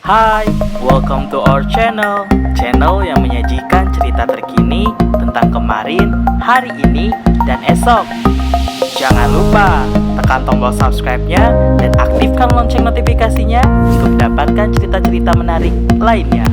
Hai, welcome to our channel yang menyajikan cerita terkini tentang kemarin, hari ini, dan esok. Jangan lupa tekan tombol subscribe-nya dan aktifkan lonceng notifikasinya untuk mendapatkan cerita-cerita menarik lainnya.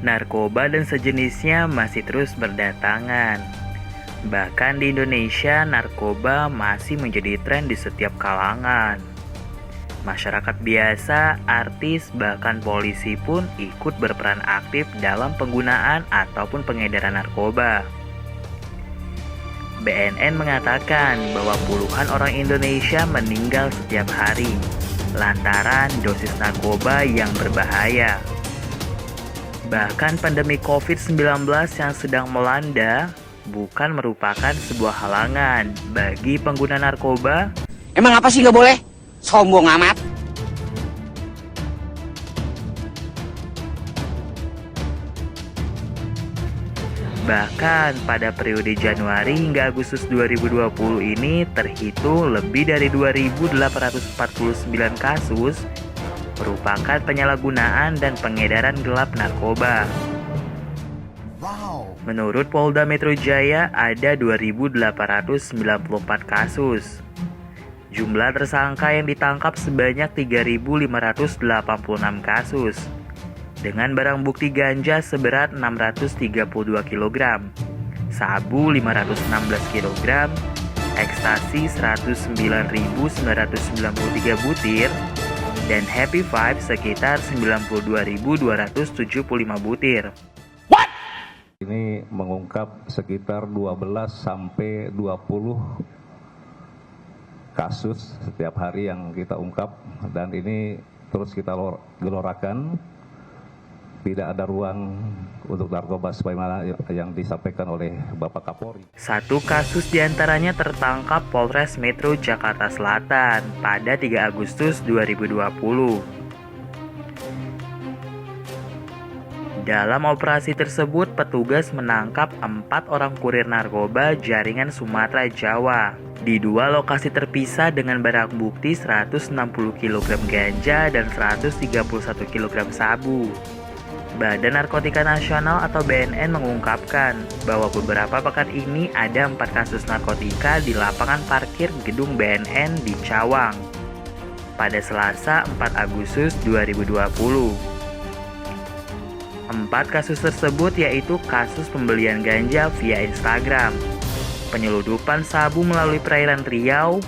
Narkoba dan sejenisnya masih terus berdatangan. Bahkan di Indonesia, narkoba masih menjadi tren di setiap kalangan. Masyarakat biasa, artis, bahkan polisi pun ikut berperan aktif dalam penggunaan ataupun pengedaran narkoba. BNN mengatakan bahwa puluhan orang Indonesia meninggal setiap hari lantaran dosis narkoba yang berbahaya. Bahkan pandemi COVID-19 yang sedang melanda bukan merupakan sebuah halangan bagi pengguna narkoba. Emang apa sih nggak boleh? Sombong amat. Bahkan pada periode Januari hingga Agustus 2020 ini terhitung lebih dari 2.849 kasus merupakan penyalahgunaan dan pengedaran gelap narkoba. Menurut Polda Metro Jaya ada 2.894 kasus. Jumlah tersangka yang ditangkap sebanyak 3.586 kasus. Dengan barang bukti ganja seberat 632 kg, sabu 516 kg, ekstasi 109.993 butir, dan Happy Five sekitar 92.275 butir. Ini mengungkap sekitar 12 sampai 20 kasus setiap hari yang kita ungkap, dan ini terus kita gelorakan. Tidak ada ruang untuk narkoba sebagaimana yang disampaikan oleh Bapak Kapolri. Satu kasus diantaranya tertangkap Polres Metro Jakarta Selatan pada 3 Agustus 2020. Dalam operasi tersebut, petugas menangkap 4 orang kurir narkoba jaringan Sumatera Jawa di 2 lokasi terpisah dengan barang bukti 160 kg ganja dan 131 kg sabu. Badan Narkotika Nasional atau BNN mengungkapkan bahwa beberapa pekan ini ada 4 kasus narkotika di lapangan parkir gedung BNN di Cawang pada Selasa 4 Agustus 2020. 4 kasus tersebut yaitu kasus pembelian ganja via Instagram, penyeludupan sabu melalui perairan Riau,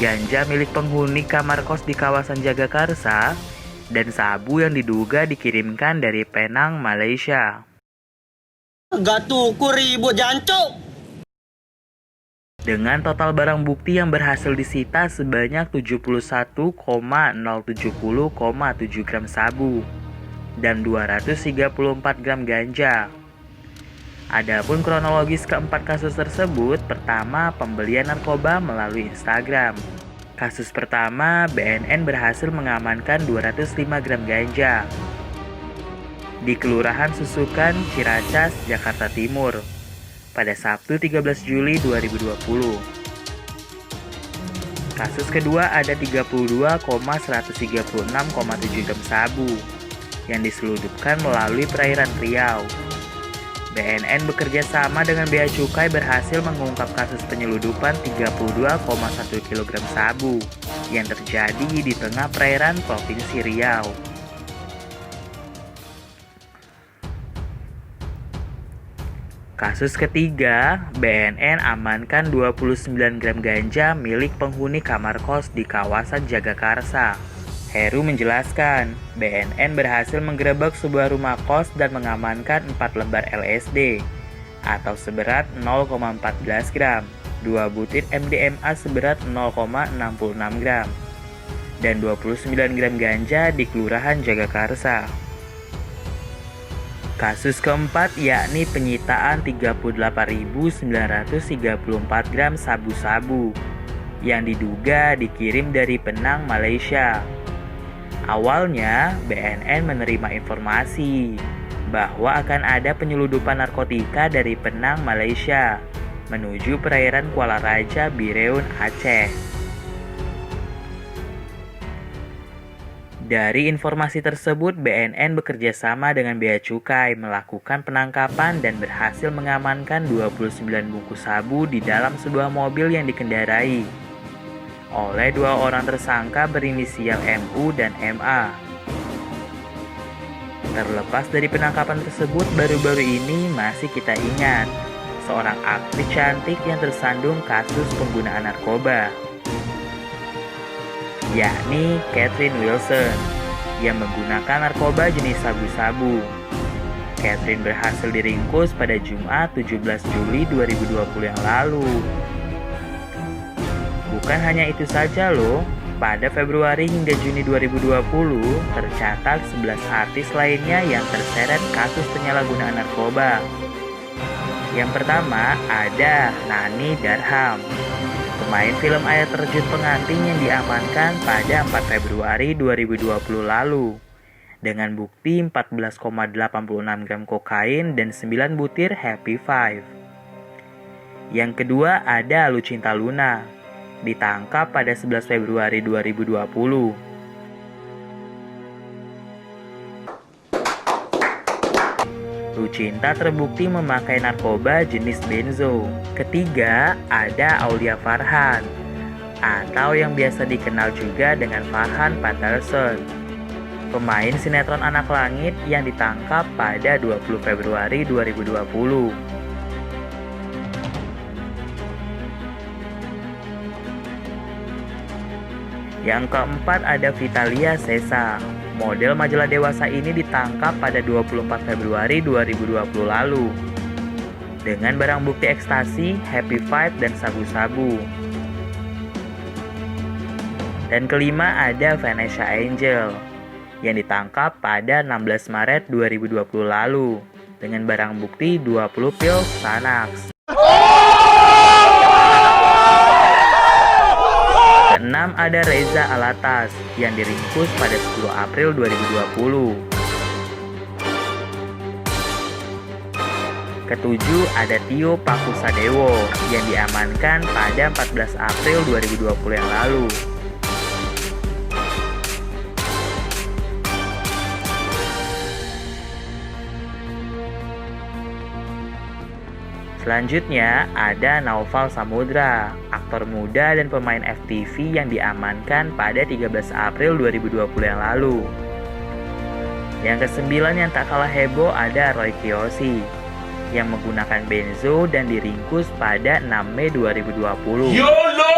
ganja milik penghuni kamar kos di kawasan Jagakarsa, dan sabu yang diduga dikirimkan dari Penang, Malaysia. Gatuku ribut jancuk. Dengan total barang bukti yang berhasil disita sebanyak 71,070,7 gram sabu dan 234 gram ganja. Adapun kronologis keempat kasus tersebut, pertama pembelian narkoba melalui Instagram. Kasus pertama, BNN berhasil mengamankan 205 gram ganja di Kelurahan Susukan, Ciracas, Jakarta Timur pada Sabtu 13 Juli 2020. Kasus kedua ada 32,136,7 gram sabu yang diseludupkan melalui perairan Riau. BNN bekerja sama dengan Bea Cukai berhasil mengungkap kasus penyeludupan 32,1 kg sabu yang terjadi di tengah perairan Provinsi Riau. Kasus ketiga, BNN amankan 29 gram ganja milik penghuni kamar kos di kawasan Jagakarsa. Heru menjelaskan, BNN berhasil menggerebek sebuah rumah kos dan mengamankan 4 lembar LSD atau seberat 0,14 gram, 2 butir MDMA seberat 0,66 gram, dan 29 gram ganja di Kelurahan Jagakarsa. Kasus keempat yakni penyitaan 38.934 gram sabu-sabu yang diduga dikirim dari Penang, Malaysia. Awalnya, BNN menerima informasi bahwa akan ada penyeludupan narkotika dari Penang, Malaysia menuju perairan Kuala Raja, Bireun, Aceh. Dari informasi tersebut, BNN bekerja sama dengan Bea Cukai melakukan penangkapan dan berhasil mengamankan 29 bungkus sabu di dalam sebuah mobil yang dikendarai oleh dua orang tersangka berinisial MU dan MA. Terlepas dari penangkapan tersebut, baru-baru ini masih kita ingat seorang aktris cantik yang tersandung kasus penggunaan narkoba, yakni Catherine Wilson yang menggunakan narkoba jenis sabu-sabu. Catherine berhasil diringkus pada Jumat 17 Juli 2020 yang lalu. Bukan hanya itu saja loh, pada Februari hingga Juni 2020 tercatat 11 artis lainnya yang terseret kasus penyalahgunaan narkoba. Yang pertama ada Nani Darham, pemain film air terjun pengantin yang diamankan pada 4 Februari 2020 lalu dengan bukti 14,86 gram kokain dan 9 butir Happy Five. Yang kedua ada Lucinta Luna, ditangkap pada 11 Februari 2020. Lucinta terbukti memakai narkoba jenis benzo. Ketiga, ada Aulia Farhan, atau yang biasa dikenal juga dengan Farhan Patterson, pemain sinetron Anak Langit yang ditangkap pada 20 Februari 2020. Yang keempat ada Vitalia Sesa. Model majalah dewasa ini ditangkap pada 24 Februari 2020 lalu dengan barang bukti ekstasi, Happy Five, dan sabu-sabu. Dan kelima ada Vanessa Angel yang ditangkap pada 16 Maret 2020 lalu dengan barang bukti 20 pil Xanax. Keenam ada Reza Alatas yang diringkus pada 10 April 2020. Ketujuh ada Tio Pakusadewo yang diamankan pada 14 April 2020 yang lalu. Selanjutnya ada Naufal Samudra, aktor muda dan pemain FTV yang diamankan pada 13 April 2020 yang lalu. Yang kesembilan yang tak kalah heboh ada Roy Kiyoshi yang menggunakan benzo dan diringkus pada 6 Mei 2020. YOLO!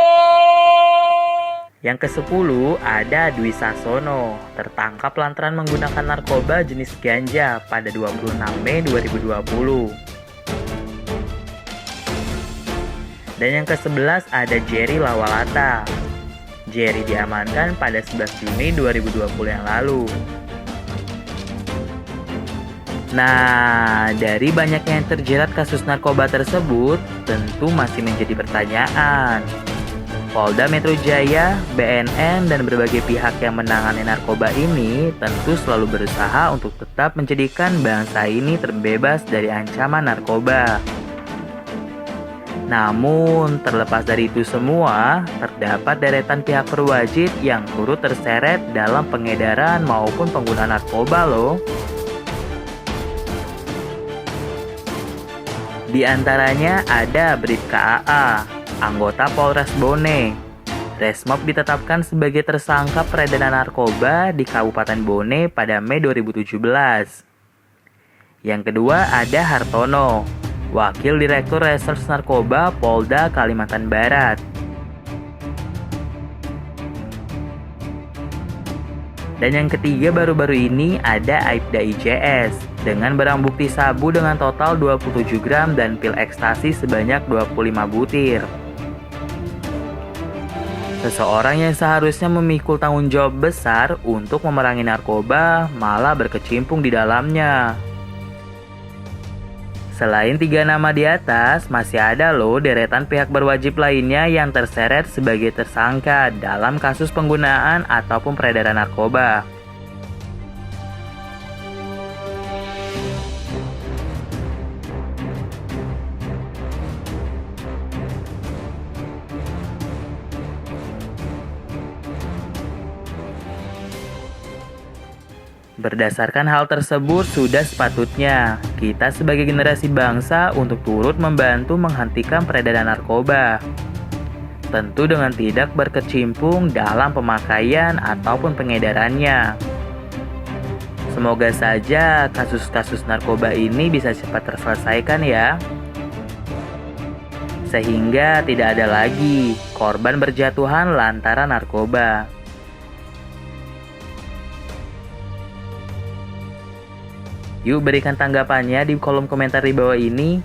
Yang ke-10 ada Dwi Sasono, tertangkap lantaran menggunakan narkoba jenis ganja pada 26 Mei 2020. Dan yang ke-11 ada Jerry Lawalata. Jerry diamankan pada 11 Juni 2020 yang lalu. Nah, dari banyaknya yang terjerat kasus narkoba tersebut, tentu masih menjadi pertanyaan. Polda Metro Jaya, BNN, dan berbagai pihak yang menangani narkoba ini tentu selalu berusaha untuk tetap menjadikan bangsa ini terbebas dari ancaman narkoba. Namun, terlepas dari itu semua, terdapat deretan pihak berwajib yang turut terseret dalam pengedaran maupun penggunaan narkoba loh. Di antaranya ada Bribka AA, anggota Polres Bone. Resmob ditetapkan sebagai tersangka peredaran narkoba di Kabupaten Bone pada Mei 2017. Yang kedua ada Hartono, Wakil Direktur Reserse Narkoba Polda Kalimantan Barat. Dan yang ketiga baru-baru ini ada Aibda IJS dengan barang bukti sabu dengan total 27 gram dan pil ekstasi sebanyak 25 butir. Seseorang yang seharusnya memikul tanggung jawab besar untuk memerangi narkoba malah berkecimpung di dalamnya. Selain 3 nama di atas, masih ada loh deretan pihak berwajib lainnya yang terseret sebagai tersangka dalam kasus penggunaan ataupun peredaran narkoba. Berdasarkan hal tersebut, sudah sepatutnya kita sebagai generasi bangsa untuk turut membantu menghentikan peredaran narkoba. Tentu dengan tidak berkecimpung dalam pemakaian ataupun pengedarannya. Semoga saja kasus-kasus narkoba ini bisa cepat terselesaikan ya. Sehingga tidak ada lagi korban berjatuhan lantaran narkoba. Yuk berikan tanggapannya di kolom komentar di bawah ini.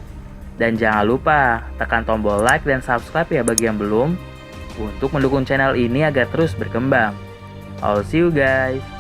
Dan jangan lupa tekan tombol like dan subscribe ya bagi yang belum, untuk mendukung channel ini agar terus berkembang. I'll see you guys.